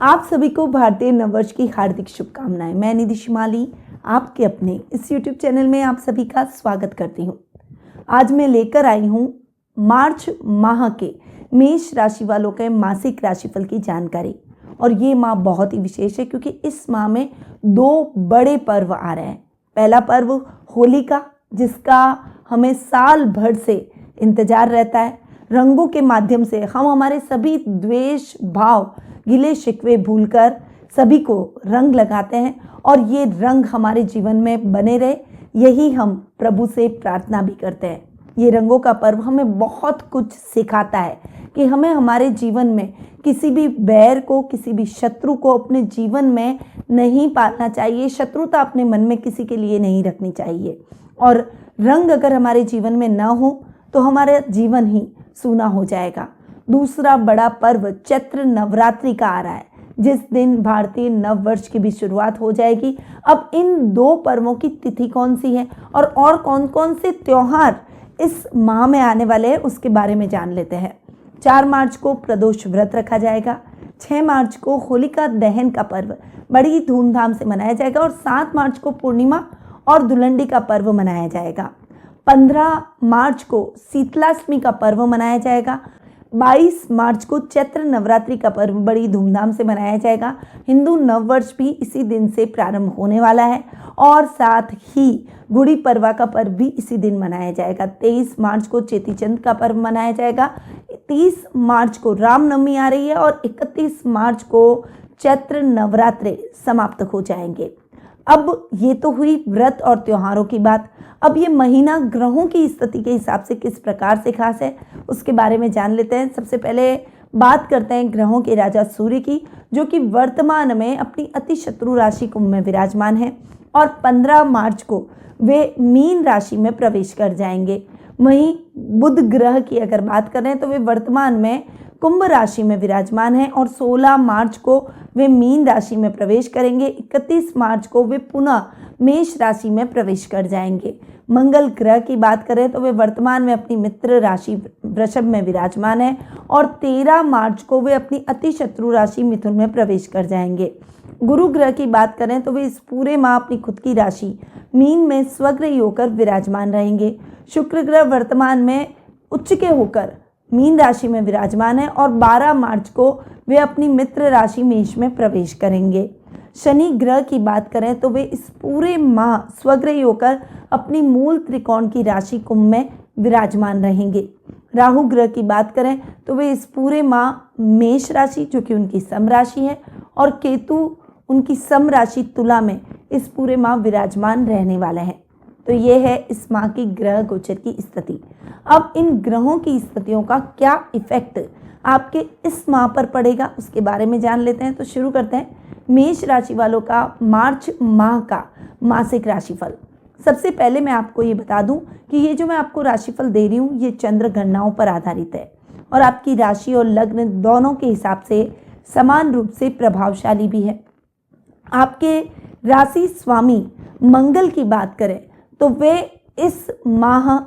आप सभी को भारतीय नववर्ष की हार्दिक शुभकामनाएं। मैं निधि शिमाली आपके अपने इस YouTube चैनल में आप सभी का स्वागत करती हूं। आज मैं लेकर आई हूं मार्च माह के मेष राशि वालों के मासिक राशिफल की जानकारी। और ये माह बहुत ही विशेष है क्योंकि इस माह में दो बड़े पर्व आ रहे हैं। पहला पर्व होली का, जिसका हमें साल भर से इंतजार रहता है। रंगों के माध्यम से हम हमारे सभी द्वेष भाव, गिले शिकवे भूलकर सभी को रंग लगाते हैं और ये रंग हमारे जीवन में बने रहे, यही हम प्रभु से प्रार्थना भी करते हैं। ये रंगों का पर्व हमें बहुत कुछ सिखाता है कि हमें हमारे जीवन में किसी भी बैर को, किसी भी शत्रु को अपने जीवन में नहीं पालना चाहिए। शत्रुता अपने मन में किसी के लिए नहीं रखनी चाहिए। और रंग अगर हमारे जीवन में न हो तो हमारा जीवन ही सूना हो जाएगा। दूसरा बड़ा पर्व चैत्र नवरात्रि का आ रहा है, जिस दिन भारतीय नववर्ष की भी शुरुआत हो जाएगी। अब इन दो पर्वों की तिथि कौन सी है और कौन कौन से त्योहार इस माह में आने वाले हैं उसके बारे में जान लेते हैं। 4 मार्च को प्रदोष व्रत रखा जाएगा। 6 मार्च को होलिका दहन का पर्व बड़ी धूमधाम से मनाया जाएगा और 7 मार्च को पूर्णिमा और धुलंडी का पर्व मनाया जाएगा। 15 मार्च को शीतलाष्टमी का पर्व मनाया जाएगा। 22 मार्च को चैत्र नवरात्रि का पर्व बड़ी धूमधाम से मनाया जाएगा। हिंदू नववर्ष भी इसी दिन से प्रारंभ होने वाला है और साथ ही गुड़ी पड़वा का पर्व भी इसी दिन मनाया जाएगा। 23 मार्च को चेती चंद का पर्व मनाया जाएगा। 30 मार्च को रामनवमी आ रही है और 31 मार्च को चैत्र नवरात्रि समाप्त हो जाएंगे। अब ये तो हुई व्रत और त्योहारों की बात। अब ये महीना ग्रहों की स्थिति के हिसाब से किस प्रकार से खास है उसके बारे में जान लेते हैं। सबसे पहले बात करते हैं ग्रहों के राजा सूर्य की, जो कि वर्तमान में अपनी अति शत्रु राशि कुंभ में विराजमान है और 15 मार्च को वे मीन राशि में प्रवेश कर जाएंगे। वहीं बुध ग्रह की अगर बात करें तो वे वर्तमान में कुंभ राशि में विराजमान हैं और 16 मार्च को वे मीन राशि में प्रवेश करेंगे। 31 मार्च को वे पुनः मेष राशि में प्रवेश कर जाएंगे। मंगल ग्रह की बात करें तो वे वर्तमान में अपनी मित्र राशि वृषभ में विराजमान है और 13 मार्च को वे अपनी अति शत्रु राशि मिथुन में प्रवेश कर जाएंगे। गुरु ग्रह की बात करें तो वे इस पूरे माह अपनी खुद की राशि मीन में स्वग्रही होकर विराजमान रहेंगे। शुक्र ग्रह वर्तमान में उच्च के होकर मीन राशि में विराजमान है और 12 मार्च को वे अपनी मित्र राशि मेष में प्रवेश करेंगे। शनि ग्रह की बात करें तो वे इस पूरे माह स्वग्रही होकर अपनी मूल त्रिकोण की राशि कुंभ में विराजमान रहेंगे। राहु ग्रह की बात करें तो वे इस पूरे माह मेष राशि, जो कि उनकी सम राशि है, और केतु उनकी सम राशि तुला में इस पूरे माह विराजमान रहने वाले हैं। तो ये है इस माह की ग्रह गोचर की स्थिति। अब इन ग्रहों की स्थितियों का क्या इफेक्ट आपके इस माह पर पड़ेगा उसके बारे में जान लेते हैं। तो शुरू करते हैं मेष राशि वालों का मार्च माह का मासिक राशिफल। सबसे पहले मैं आपको ये बता दूं कि ये जो मैं आपको राशिफल दे रही हूँ ये चंद्र गणनाओं पर आधारित है और आपकी राशि और लग्न दोनों के हिसाब से समान रूप से प्रभावशाली भी है। आपके राशि स्वामी मंगल की बात करें तो वे इस माह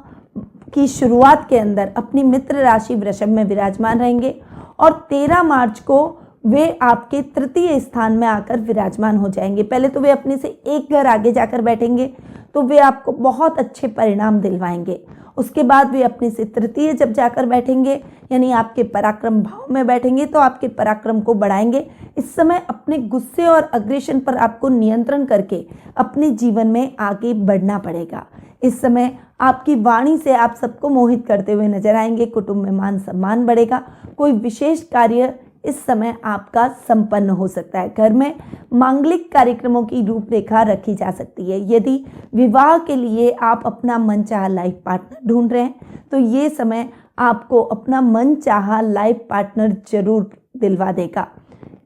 की शुरुआत के अंदर अपनी मित्र राशि वृषभ में विराजमान रहेंगे और 13 मार्च को वे आपके तृतीय स्थान में आकर विराजमान हो जाएंगे। पहले तो वे अपने से एक घर आगे जाकर बैठेंगे तो वे आपको बहुत अच्छे परिणाम दिलवाएंगे। उसके बाद वे अपने से तृतीय जब जाकर बैठेंगे, यानी आपके पराक्रम भाव में बैठेंगे, तो आपके पराक्रम को बढ़ाएंगे। इस समय अपने गुस्से और अग्रेशन पर आपको नियंत्रण करके अपने जीवन में आगे बढ़ना पड़ेगा। इस समय आपकी वाणी से आप सबको मोहित करते हुए नजर आएंगे। कुटुंब में मान सम्मान बढ़ेगा। कोई विशेष कार्य इस समय आपका संपन्न हो सकता है। घर में मांगलिक कार्यक्रमों की रूपरेखा रखी जा सकती है। यदि विवाह के लिए आप अपना मनचाहा लाइफ पार्टनर ढूंढ रहे हैं तो ये समय आपको अपना मनचाहा लाइफ पार्टनर जरूर दिलवा देगा।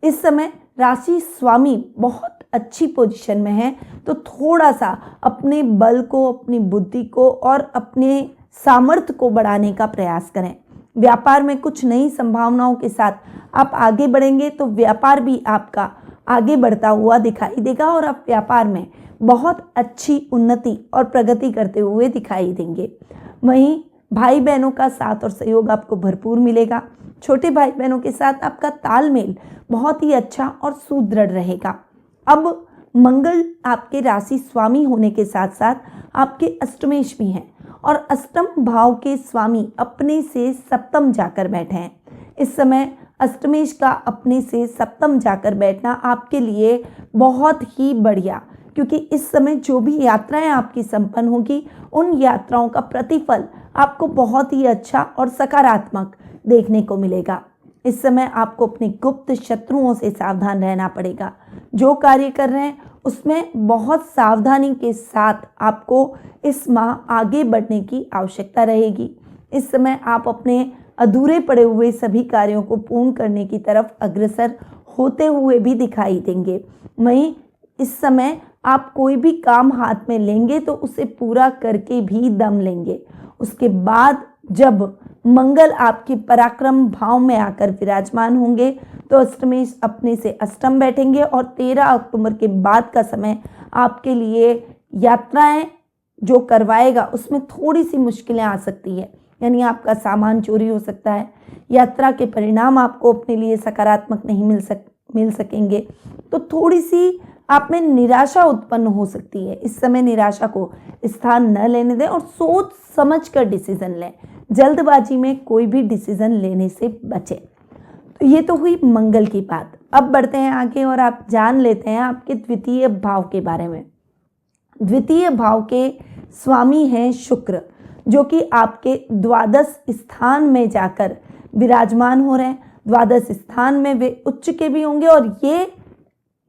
इस समय राशि स्वामी बहुत अच्छी पोजीशन में है, तो थोड़ा सा अपने बल को, अपनी बुद्धि को और अपने सामर्थ्य को बढ़ाने का प्रयास करें। व्यापार में कुछ नई संभावनाओं के साथ आप आगे बढ़ेंगे तो व्यापार भी आपका आगे बढ़ता हुआ दिखाई देगा और आप व्यापार में बहुत अच्छी उन्नति और प्रगति करते हुए दिखाई देंगे। वहीं भाई बहनों का साथ और सहयोग आपको भरपूर मिलेगा। छोटे भाई बहनों के साथ आपका तालमेल बहुत ही अच्छा और सुदृढ़ रहेगा। अब मंगल आपके राशि स्वामी होने के साथ साथ आपके अष्टमेश भी हैं और अष्टम भाव के स्वामी अपने से सप्तम जाकर बैठे हैं। इस समय अष्टमेश का अपने से सप्तम जाकर बैठना आपके लिए बहुत ही बढ़िया, क्योंकि इस समय जो भी यात्राएं आपकी संपन्न होगी उन यात्राओं का प्रतिफल आपको बहुत ही अच्छा और सकारात्मक देखने को मिलेगा। इस समय आपको अपने गुप्त शत्रुओं से सावधान रहना पड़ेगा। जो कार्य कर रहे हैं उसमें बहुत सावधानी के साथ आपको इस माह आगे बढ़ने की आवश्यकता रहेगी। इस समय आप अपने अधूरे पड़े हुए सभी कार्यों को पूर्ण करने की तरफ अग्रसर होते हुए भी दिखाई देंगे। वहीं इस समय आप कोई भी काम हाथ में लेंगे तो उसे पूरा करके भी दम लेंगे। उसके बाद जब मंगल आपके पराक्रम भाव में आकर विराजमान होंगे तो अष्टमेश अपने से अष्टम बैठेंगे और 13 अक्टूबर के बाद का समय आपके लिए यात्राएं जो करवाएगा उसमें थोड़ी सी मुश्किलें आ सकती है, यानी आपका सामान चोरी हो सकता है। यात्रा के परिणाम आपको अपने लिए सकारात्मक नहीं मिल सकेंगे, तो थोड़ी सी आप में निराशा उत्पन्न हो सकती है। इस समय निराशा को स्थान न लेने दें और सोच समझ कर डिसीजन लें। जल्दबाजी में कोई भी डिसीजन लेने से बचें। तो ये तो हुई मंगल की बात। अब बढ़ते हैं आगे और आप जान लेते हैं आपके द्वितीय भाव के बारे में। द्वितीय भाव के स्वामी हैं शुक्र, जो कि आपके द्वादश स्थान में जाकर विराजमान हो रहे हैं। द्वादश स्थान में वे उच्च के भी होंगे और ये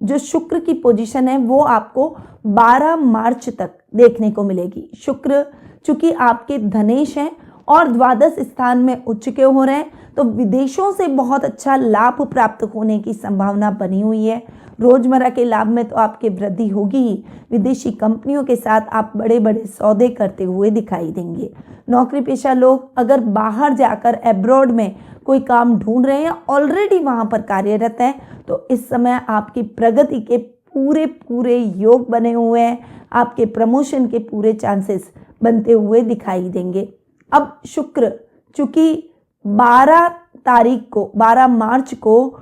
जो शुक्र की पोजीशन है वो आपको 12 मार्च तक देखने को मिलेगी। शुक्र चूंकि आपके धनेश हैं और द्वादश स्थान में उच्च के हो रहे हैं, तो विदेशों से बहुत अच्छा लाभ प्राप्त होने की संभावना बनी हुई है। रोजमर्रा के लाभ में तो आपकी वृद्धि होगी ही, विदेशी कंपनियों के साथ आप बड़े बड़े सौदे करते हुए दिखाई देंगे। नौकरी पेशा लोग अगर बाहर जाकर एब्रॉड में कोई काम ढूंढ रहे हैं या ऑलरेडी वहां पर कार्यरत हैं, तो इस समय आपकी प्रगति के पूरे योग बने हुए हैं। आपके प्रमोशन के पूरे चांसेस बनते हुए दिखाई देंगे। अब शुक्र चूंकि 12 मार्च को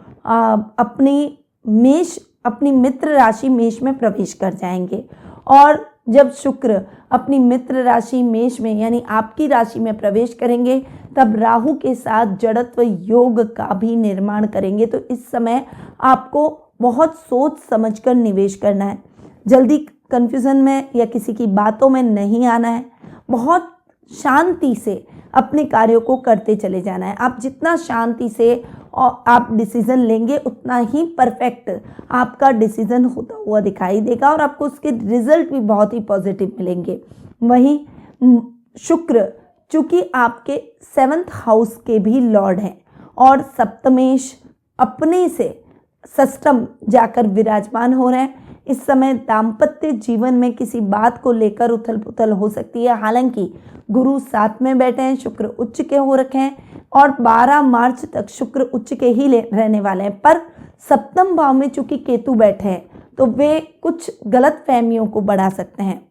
अपनी मित्र राशि मेष में प्रवेश कर जाएंगे, और जब शुक्र अपनी मित्र राशि मेष में यानी आपकी राशि में प्रवेश करेंगे तब राहु के साथ जड़त्व योग का भी निर्माण करेंगे। तो इस समय आपको बहुत सोच समझकर निवेश करना है। जल्दी कंफ्यूजन में या किसी की बातों में नहीं आना है। बहुत शांति से अपने कार्यों को करते चले जाना है। आप जितना शांति से और आप डिसीजन लेंगे उतना ही परफेक्ट आपका डिसीजन होता हुआ दिखाई देगा और आपको उसके रिजल्ट भी बहुत ही पॉजिटिव मिलेंगे। वहीं शुक्र चूंकि आपके 7th हाउस के भी लॉर्ड हैं और सप्तमेश अपने से षष्ठम जाकर विराजमान हो रहे हैं। इस समय दाम्पत्य जीवन में किसी बात को लेकर उथल पुथल हो सकती है। हालांकि गुरु साथ में बैठे हैं, शुक्र उच्च के हो रखे हैं और 12 मार्च तक शुक्र उच्च के ही रहने वाले हैं, पर सप्तम भाव में चूंकि केतु बैठे हैं तो वे कुछ गलत फहमियों को बढ़ा सकते हैं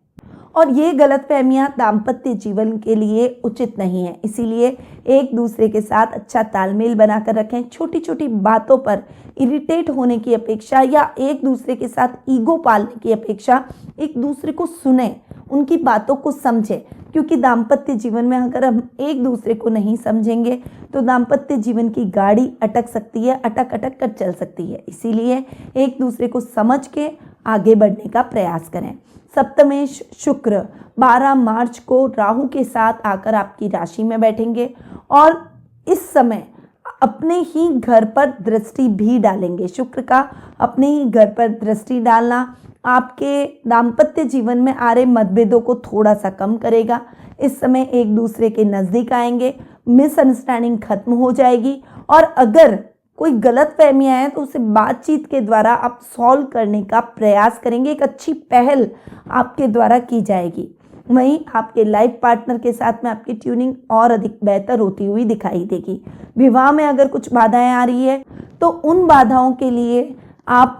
और ये गलत फहमियाँ दाम्पत्य जीवन के लिए उचित नहीं है। इसीलिए एक दूसरे के साथ अच्छा तालमेल बनाकर रखें। छोटी छोटी बातों पर इरिटेट होने की अपेक्षा या एक दूसरे के साथ ईगो पालने की अपेक्षा एक दूसरे को सुने, उनकी बातों को समझें, क्योंकि दाम्पत्य जीवन में अगर हम एक दूसरे को नहीं समझेंगे तो दाम्पत्य जीवन की गाड़ी अटक सकती है, अटक कर चल सकती है। इसीलिए एक दूसरे को समझ के आगे बढ़ने का प्रयास करें। सप्तमेश शुक्र 12 मार्च को राहु के साथ आकर आपकी राशि में बैठेंगे और इस समय अपने ही घर पर दृष्टि भी डालेंगे। शुक्र का अपने ही घर पर दृष्टि डालना आपके दाम्पत्य जीवन में आ रहे मतभेदों को थोड़ा सा कम करेगा। इस समय एक दूसरे के नज़दीक आएंगे, मिसअंडरस्टैंडिंग खत्म हो जाएगी और अगर कोई गलत फहमियाँ हैं तो उसे बातचीत के द्वारा आप सॉल्व करने का प्रयास करेंगे। एक अच्छी पहल आपके द्वारा की जाएगी। वहीं आपके लाइफ पार्टनर के साथ में आपकी ट्यूनिंग और अधिक बेहतर होती हुई दिखाई देगी। विवाह में अगर कुछ बाधाएं आ रही है तो उन बाधाओं के लिए आप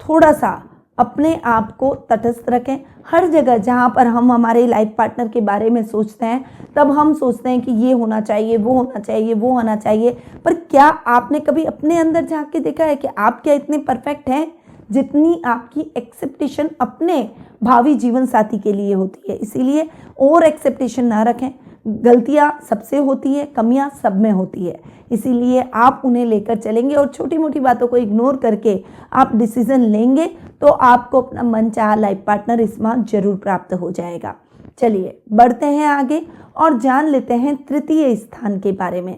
थोड़ा सा अपने आप को तटस्थ रखें। हर जगह जहाँ पर हम हमारे लाइफ पार्टनर के बारे में सोचते हैं, तब हम सोचते हैं कि ये होना चाहिए, वो होना चाहिए, वो होना चाहिए, पर क्या आपने कभी अपने अंदर झांक के देखा है कि आप क्या इतने परफेक्ट हैं जितनी आपकी एक्सेप्टेशन अपने भावी जीवन साथी के लिए होती है? इसीलिए ओवर एक्सेप्टेशन ना रखें। गलतियाँ सबसे होती है, कमियाँ सब में होती है, इसीलिए आप उन्हें लेकर चलेंगे और छोटी मोटी बातों को इग्नोर करके आप डिसीजन लेंगे तो आपको अपना मनचाहा लाइफ पार्टनर इस माह जरूर प्राप्त हो जाएगा। चलिए बढ़ते हैं आगे और जान लेते हैं तृतीय स्थान के बारे में।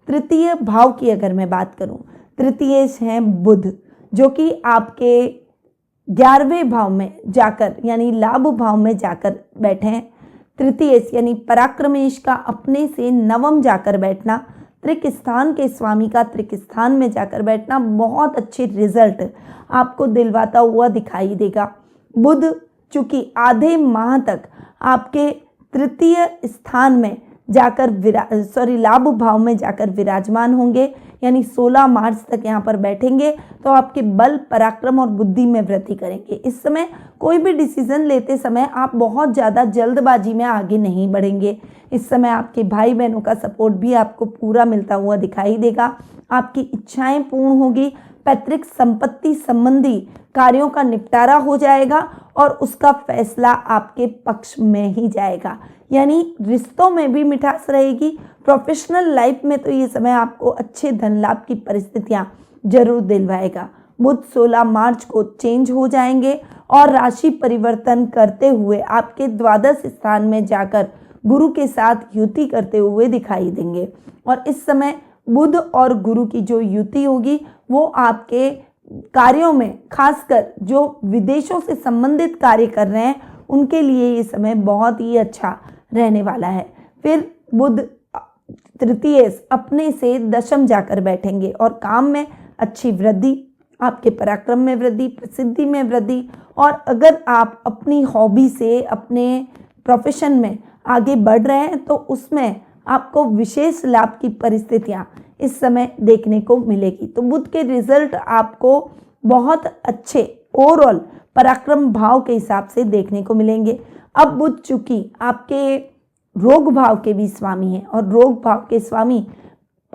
तृतीय भाव की अगर मैं बात करूं, तृतीय हैं बुध, जो कि आपके 11वें भाव में जाकर यानी लाभ भाव में जाकर बैठे हैं। तृतीय यानी पराक्रमेश का अपने से नवम जाकर बैठना, त्रिक स्थान के स्वामी का त्रिक स्थान में जाकर बैठना बहुत अच्छे रिजल्ट आपको दिलवाता हुआ दिखाई देगा। बुध चूंकि आधे माह तक आपके तृतीय स्थान में जाकर लाभ भाव में जाकर विराजमान होंगे, यानी 16 मार्च तक यहाँ पर बैठेंगे, तो आपके बल, पराक्रम और बुद्धि में वृद्धि करेंगे। इस समय कोई भी डिसीजन लेते समय आप बहुत ज़्यादा जल्दबाजी में आगे नहीं बढ़ेंगे। इस समय आपके भाई बहनों का सपोर्ट भी आपको पूरा मिलता हुआ दिखाई देगा। आपकी इच्छाएं पूर्ण होगी। पैतृक संपत्ति संबंधी कार्यों का निपटारा हो जाएगा और उसका फैसला आपके पक्ष में ही जाएगा, यानी रिश्तों में भी मिठास रहेगी। प्रोफेशनल लाइफ में तो ये समय आपको अच्छे धन लाभ की परिस्थितियां जरूर दिलवाएगा। बुध 16 मार्च को चेंज हो जाएंगे और राशि परिवर्तन करते हुए आपके द्वादश स्थान में जाकर गुरु के साथ युति करते हुए दिखाई देंगे। और इस समय बुध और गुरु की जो युति होगी वो आपके कार्यों में, खासकर जो विदेशों से संबंधित कार्य कर रहे हैं उनके लिए ये समय बहुत ही अच्छा रहने वाला है। फिर बुध तृतीय अपने से दशम जाकर बैठेंगे और काम में अच्छी वृद्धि, आपके पराक्रम में वृद्धि, प्रसिद्धि में वृद्धि, और अगर आप अपनी हॉबी से अपने प्रोफेशन में आगे बढ़ रहे हैं तो उसमें आपको विशेष लाभ की परिस्थितियां इस समय देखने को मिलेगी। तो बुध के रिजल्ट आपको बहुत अच्छे ओवरऑल पराक्रम भाव के हिसाब से देखने को मिलेंगे। अब बुध चूंकि आपके रोग भाव के भी स्वामी हैं और रोग भाव के स्वामी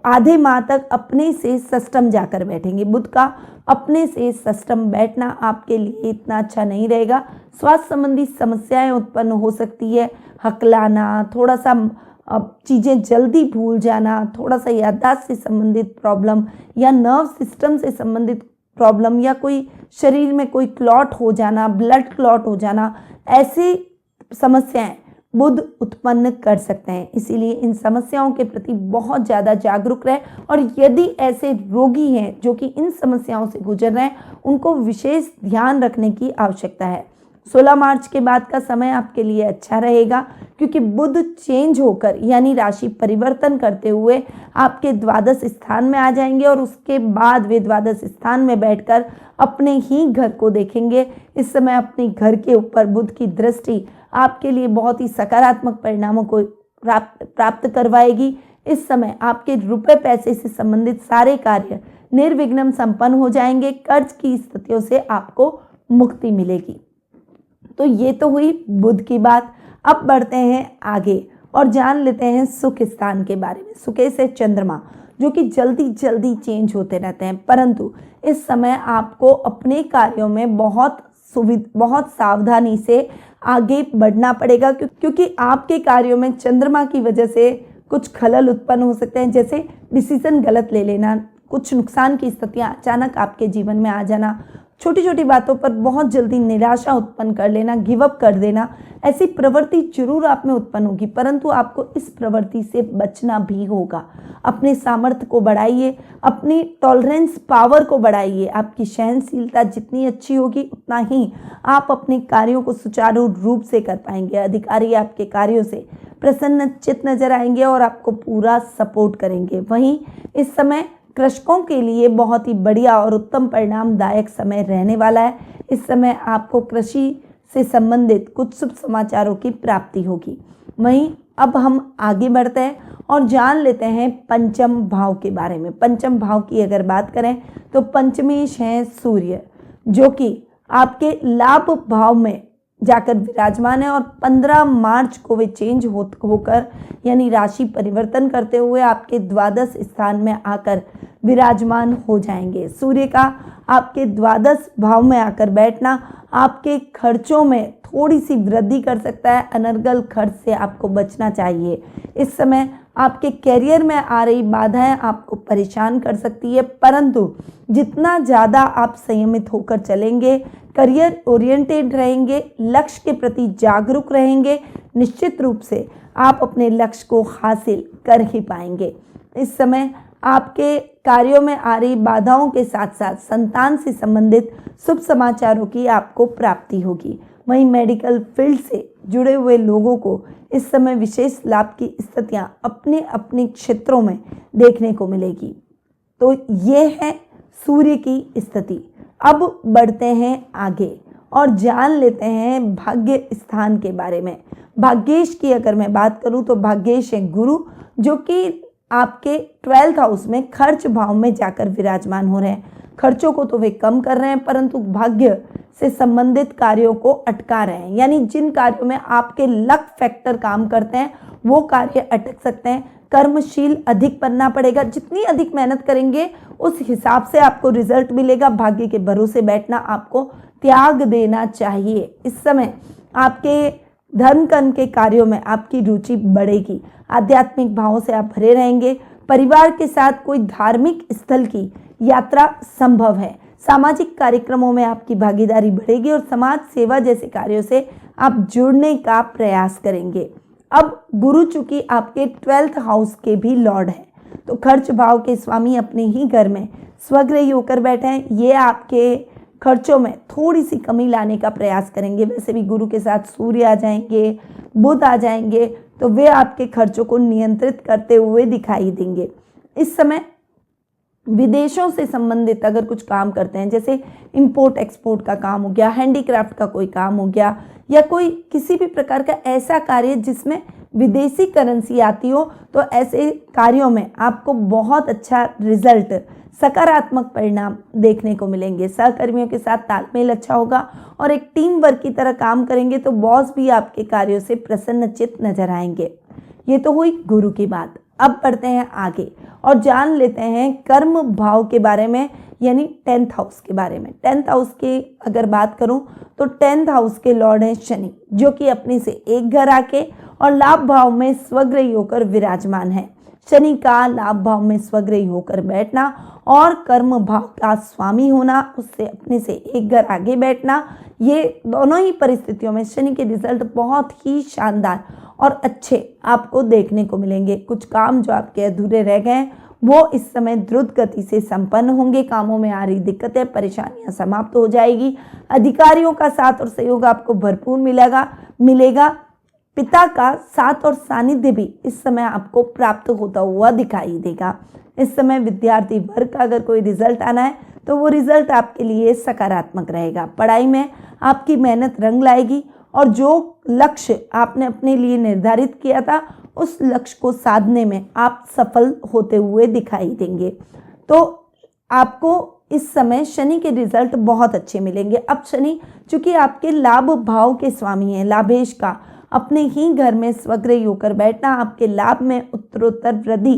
आधे माह तक अपने से षष्टम जाकर बैठेंगे। बुध का अपने से षष्टम बैठना आपके लिए इतना अच्छा नहीं रहेगा। स्वास्थ्य संबंधी समस्याएं उत्पन्न हो सकती है, हकलाना, थोड़ा सा चीज़ें जल्दी भूल जाना, थोड़ा सा याददाश्त से संबंधित प्रॉब्लम या नर्व सिस्टम से संबंधित प्रॉब्लम या कोई शरीर में कोई क्लॉट हो जाना, ब्लड क्लॉट हो जाना, ऐसी समस्याएं बुध उत्पन्न कर सकते हैं। इसीलिए इन समस्याओं के प्रति बहुत ज़्यादा जागरूक रहें और यदि ऐसे रोगी हैं जो कि इन समस्याओं से गुजर रहे हैं उनको विशेष ध्यान रखने की आवश्यकता है। 16 मार्च के बाद का समय आपके लिए अच्छा रहेगा क्योंकि बुध चेंज होकर यानी राशि परिवर्तन करते हुए आपके द्वादश स्थान में आ जाएंगे और उसके बाद वे द्वादश स्थान में बैठकर अपने ही घर को देखेंगे। इस समय अपने घर के ऊपर बुध की दृष्टि आपके लिए बहुत ही सकारात्मक परिणामों को प्राप्त करवाएगी। इस समय आपके रुपए पैसे से संबंधित सारे कार्य निर्विघ्न संपन्न हो जाएंगे। कर्ज की स्थितियों से आपको मुक्ति मिलेगी। तो ये तो हुई बुध की बात। अब बढ़ते हैं आगे और जान लेते हैं सुख स्थान के बारे में। सुखे से चंद्रमा जो कि जल्दी जल्दी चेंज होते रहते हैं, परंतु इस समय आपको अपने कार्यों में बहुत सावधानी से आगे बढ़ना पड़ेगा क्योंकि आपके कार्यों में चंद्रमा की वजह से कुछ खलल उत्पन्न हो सकते हैं, जैसे डिसीजन गलत ले लेना, कुछ नुकसान की स्थितियां अचानक आपके जीवन में आ जाना, छोटी छोटी बातों पर बहुत जल्दी निराशा उत्पन्न कर लेना, गिव अप कर देना, ऐसी प्रवृत्ति जरूर आप में उत्पन्न होगी, परंतु आपको इस प्रवृत्ति से बचना भी होगा। अपने सामर्थ्य को बढ़ाइए, अपनी टॉलरेंस पावर को बढ़ाइए। आपकी सहनशीलता जितनी अच्छी होगी उतना ही आप अपने कार्यों को सुचारू रूप से कर पाएंगे। अधिकारी आपके कार्यों से प्रसन्नचित्त नजर आएंगे और आपको पूरा सपोर्ट करेंगे। वहीं इस समय कृषकों के लिए बहुत ही बढ़िया और उत्तम परिणामदायक समय रहने वाला है। इस समय आपको कृषि से संबंधित कुछ शुभ समाचारों की प्राप्ति होगी। वहीं अब हम आगे बढ़ते हैं और जान लेते हैं पंचम भाव के बारे में। पंचम भाव की अगर बात करें तो पंचमेश हैं सूर्य, जो कि आपके लाभ भाव में जाकर विराजमान है और 15 मार्च को वे चेंज होकर यानी राशि परिवर्तन करते हुए आपके द्वादश स्थान में आकर विराजमान हो जाएंगे। सूर्य का आपके द्वादश भाव में आकर बैठना आपके खर्चों में थोड़ी सी वृद्धि कर सकता है। अनर्गल खर्च से आपको बचना चाहिए। इस समय आपके करियर में आ रही बाधाएं आपको परेशान कर सकती है, परंतु जितना ज़्यादा आप संयमित होकर चलेंगे, करियर ओरिएंटेड रहेंगे, लक्ष्य के प्रति जागरूक रहेंगे, निश्चित रूप से आप अपने लक्ष्य को हासिल कर ही पाएंगे। इस समय आपके कार्यों में आ रही बाधाओं के साथ साथ संतान से संबंधित शुभ समाचारों की आपको प्राप्ति होगी। वहीं मेडिकल फील्ड से जुड़े हुए लोगों को इस समय विशेष लाभ की स्थितियां अपने अपने क्षेत्रों में देखने को मिलेगी। तो ये है सूर्य की स्थिति। अब बढ़ते हैं आगे और जान लेते हैं भाग्य स्थान के बारे में। भाग्येश की अगर मैं बात करूं तो भाग्येश है गुरु, जो कि आपके 12th हाउस में खर्च भाव में जाकर विराजमान हो रहे हैं। खर्चों को तो वे कम कर रहे हैं, परंतु भाग्य से संबंधित कार्यों को अटका रहे हैं। यानी जिन कार्यों में आपके लक फैक्टर काम करते हैं वो कार्य अटक सकते हैं। कर्मशील अधिक बनना पड़ेगा। जितनी अधिक मेहनत करेंगे उस हिसाब से आपको रिजल्ट मिलेगा। भाग्य के भरोसे बैठना आपको त्याग देना चाहिए। इस समय आपके धर्म कर्म के कार्यों में आपकी रुचि बढ़ेगी। आध्यात्मिक भावों से आप भरे रहेंगे। परिवार के साथ कोई धार्मिक स्थल की यात्रा संभव है। सामाजिक कार्यक्रमों में आपकी भागीदारी बढ़ेगी और समाज सेवा जैसे कार्यों से आप जुड़ने का प्रयास करेंगे। अब गुरु चूंकि आपके 12th हाउस के भी लॉर्ड हैं, तो खर्च भाव के स्वामी अपने ही घर में स्वग्रही होकर बैठे हैं। ये आपके खर्चों में थोड़ी सी कमी लाने का प्रयास करेंगे। वैसे भी गुरु के साथ सूर्य आ जाएंगे, बुध आ जाएंगे, तो वे आपके खर्चों को नियंत्रित करते हुए दिखाई देंगे। इस समय विदेशों से संबंधित अगर कुछ काम करते हैं, जैसे इंपोर्ट एक्सपोर्ट का काम हो गया, हैंडीक्राफ्ट का कोई काम हो गया, या कोई किसी भी प्रकार का ऐसा कार्य जिसमें विदेशी करेंसी आती हो, तो ऐसे कार्यों में आपको बहुत अच्छा रिजल्ट, सकारात्मक परिणाम देखने को मिलेंगे। सहकर्मियों के साथ तालमेल अच्छा होगा और एक टीम वर्क की तरह काम करेंगे, तो बॉस भी आपके कार्यों से प्रसन्नचित नजर आएंगे। ये तो हुई गुरु की बात। अब बढ़ते हैं आगे और जान लेते हैं कर्म भाव के बारे में, यानी 10th हाउस के बारे में। 10th हाउस की अगर बात करूं तो 10th हाउस के लॉर्ड हैं शनि, जो कि अपने से एक घर आके और लाभ भाव में स्वग्रही होकर विराजमान है। शनि का लाभ भाव में स्वग्रही होकर बैठना और कर्म भाव का स्वामी होना, उससे अपने से एक घर आगे बैठना, ये दोनों ही परिस्थितियों में शनि के रिजल्ट बहुत ही शानदार और अच्छे आपको देखने को मिलेंगे। कुछ काम जो आपके अधूरे रह गए हैं वो इस समय द्रुत गति से संपन्न होंगे। कामों में आ रही दिक्कतें, परेशानियां समाप्त हो जाएगी। अधिकारियों का साथ और सहयोग आपको भरपूर मिलेगा। पिता का साथ और सानिध्य भी इस समय आपको प्राप्त होता हुआ दिखाई देगा। इस समय विद्यार्थी वर्ग का अगर कोई रिजल्ट आना है तो वो रिजल्ट आपके लिए सकारात्मक रहेगा। पढ़ाई में आपकी मेहनत रंग लाएगी और जो लक्ष्य आपने अपने लिए निर्धारित किया था उस लक्ष्य को साधने में आप सफल होते हुए दिखाई देंगे। तो आपको इस समय शनि के रिजल्ट बहुत अच्छे मिलेंगे। अब शनि चूंकि आपके लाभ भाव के स्वामी हैं, लाभेश का अपने ही घर में स्वग्रही होकर बैठना आपके लाभ में उत्तरोत्तर वृद्धि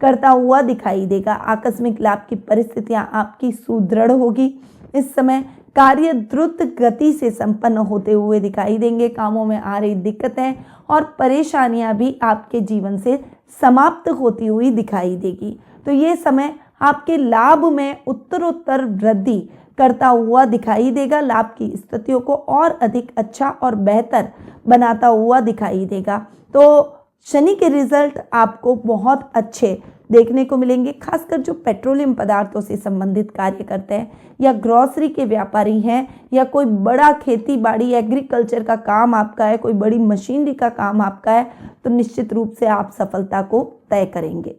करता हुआ दिखाई देगा। आकस्मिक लाभ की परिस्थितियां आपकी सुदृढ़ होगी। इस समय कार्य द्रुत गति से संपन्न होते हुए दिखाई देंगे। कामों में आ रही दिक्कतें और परेशानियां भी आपके जीवन से समाप्त होती हुई दिखाई देगी। तो ये समय आपके लाभ में उत्तरोत्तर वृद्धि करता हुआ दिखाई देगा। लाभ की स्थितियों को और अधिक अच्छा और बेहतर बनाता हुआ दिखाई देगा। तो शनि के रिजल्ट आपको बहुत अच्छे देखने को मिलेंगे। खासकर जो पेट्रोलियम पदार्थों से संबंधित कार्य करते हैं या ग्रॉसरी के व्यापारी हैं या कोई बड़ा खेती बाड़ी एग्रीकल्चर का काम आपका है, कोई बड़ी मशीनरी का काम आपका है, तो निश्चित रूप से आप सफलता को तय करेंगे।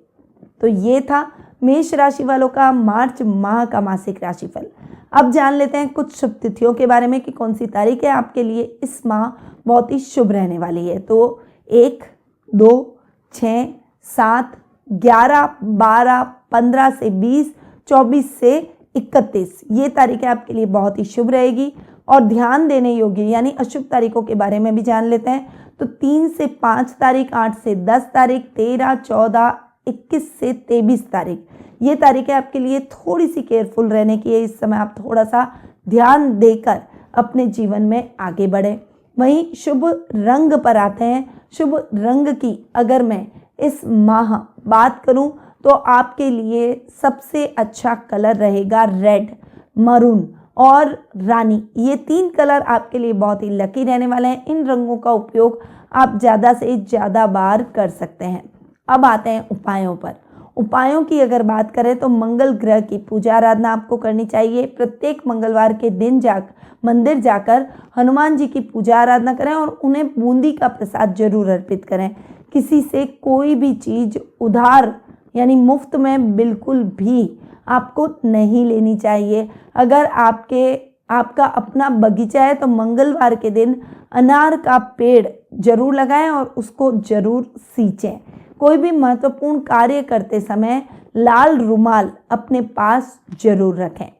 तो ये था मेष राशि वालों का मार्च माह का मासिक राशिफल। अब जान लेते हैं कुछ शुभ तिथियों के बारे में कि कौन सी तारीखें आपके लिए इस माह बहुत ही शुभ रहने वाली है। तो 1, 2, 6, 7, 11, 12, 15 से 20, 24 से 31 ये तारीखें आपके लिए बहुत ही शुभ रहेगी। और ध्यान देने योग्य यानी अशुभ तारीखों के बारे में भी जान लेते हैं। तो 3 से 5 तारीख, 8 से 10 तारीख, 13, 14, 21 से 23 तारीख, ये तारीखें आपके लिए थोड़ी सी केयरफुल रहने की है। इस समय आप थोड़ा सा ध्यान देकर अपने जीवन में आगे बढ़ें। वहीं शुभ रंग पर आते हैं। शुभ रंग की अगर मैं इस माह बात करूं तो आपके लिए सबसे अच्छा कलर रहेगा रेड, मरून और रानी। ये 3 कलर आपके लिए बहुत ही लकी रहने वाले हैं। इन रंगों का उपयोग आप ज़्यादा से ज़्यादा बार कर सकते हैं। अब आते हैं उपायों पर। उपायों की अगर बात करें तो मंगल ग्रह की पूजा आराधना आपको करनी चाहिए। प्रत्येक मंगलवार के दिन मंदिर जाकर हनुमान जी की पूजा आराधना करें और उन्हें बूंदी का प्रसाद जरूर अर्पित करें। किसी से कोई भी चीज़ उधार यानी मुफ्त में बिल्कुल भी आपको नहीं लेनी चाहिए। अगर आपका अपना बगीचा है तो मंगलवार के दिन अनार का पेड़ जरूर लगाएं और उसको जरूर सींचें। कोई भी महत्वपूर्ण कार्य करते समय लाल रुमाल अपने पास जरूर रखें।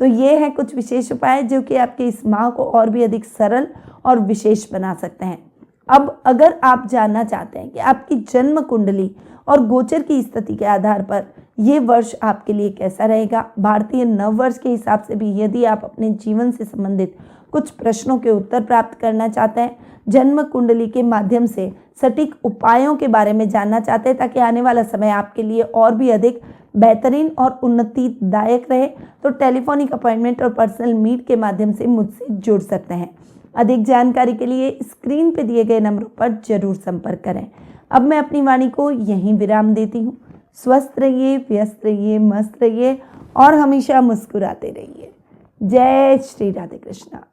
तो ये है कुछ विशेष उपाय जो कि आपके इस माह को और भी अधिक सरल और विशेष बना सकते हैं। अब अगर आप जानना चाहते हैं कि आपकी जन्म कुंडली और गोचर की स्थिति के आधार पर ये वर्ष आपके लिए कैसा रहेगा, भारतीय नव वर्ष के हिसाब से भी यदि आप अपने जीवन से संबंधित कुछ प्रश्नों के उत्तर प्राप्त करना चाहते हैं, जन्म कुंडली के माध्यम से सटीक उपायों के बारे में जानना चाहते हैं ताकि आने वाला समय आपके लिए और भी अधिक बेहतरीन और उन्नतिदायक रहे, तो टेलीफोनिक अपॉइंटमेंट और पर्सनल मीट के माध्यम से मुझसे जुड़ सकते हैं। अधिक जानकारी के लिए स्क्रीन पर दिए गए नंबरों पर जरूर संपर्क करें। अब मैं अपनी वाणी को यहीं विराम देती हूँ। स्वस्थ रहिए, व्यस्त रहिए, मस्त रहिए और हमेशा मुस्कुराते रहिए। जय श्री राधे कृष्णा।